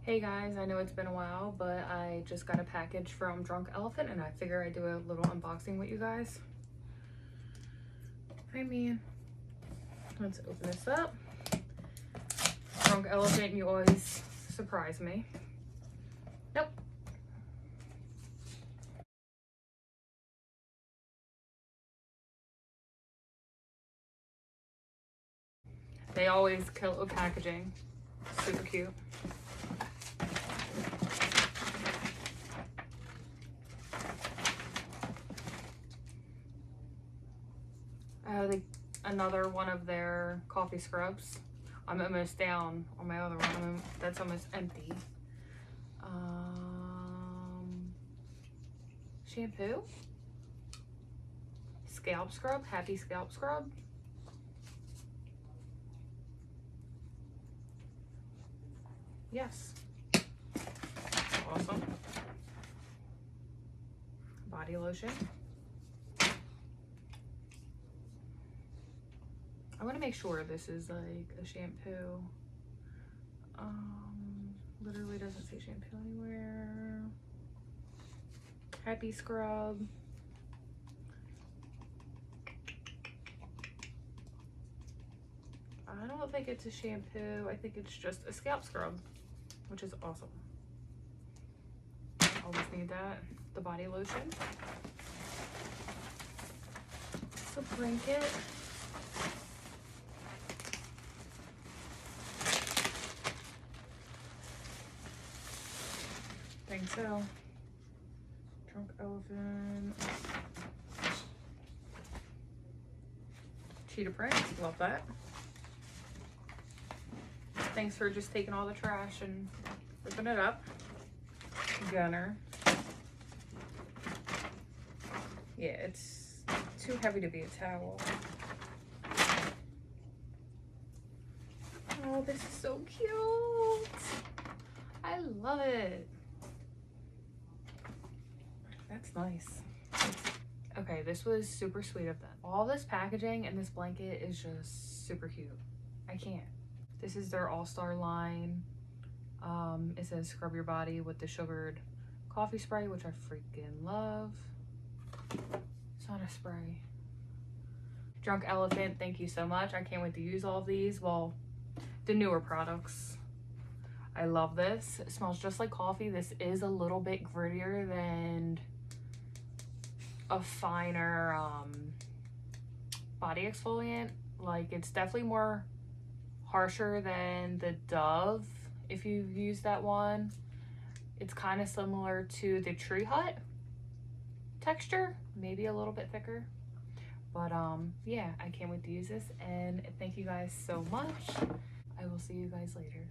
Hey guys, I know it's been a while, but I just got a package from Drunk Elephant and I figure I'd do a little unboxing with you guys. I mean, let's open this up. Drunk Elephant, you always surprise me. Nope. They always kill with packaging. Super cute. Another one of their coffee scrubs. I'm almost down on my other one. That's almost empty. Shampoo. Scalp scrub. Happy scalp scrub. Yes. Awesome. Body lotion. I want to make sure this is like a shampoo. Literally doesn't say shampoo anywhere. Happy scrub. I don't think it's a shampoo. I think it's just a scalp scrub, which is awesome. Always need that. The body lotion. It's a blanket. Think so. Drunk Elephant. Cheetah print. Love that. Thanks for just taking all the trash and ripping it up. Gunner. Yeah, it's too heavy to be a towel. Oh, this is so cute. I love it. That's nice. Okay, this was super sweet of them. All this packaging and this blanket is just super cute. I can't. This is their all-star line. It says scrub your body with the sugared coffee spray, which I freaking love. It's not a spray. Drunk Elephant, thank you so much. I can't wait to use all of these. Well, the newer products. I love this. It smells just like coffee. This is a little bit grittier than a finer body exfoliant. Like, it's definitely more harsher than the Dove, if you've used that one. It's kind of similar to the Tree Hut texture, maybe a little bit thicker. But yeah, I can't wait to use this, and thank you guys so much. I will see you guys later.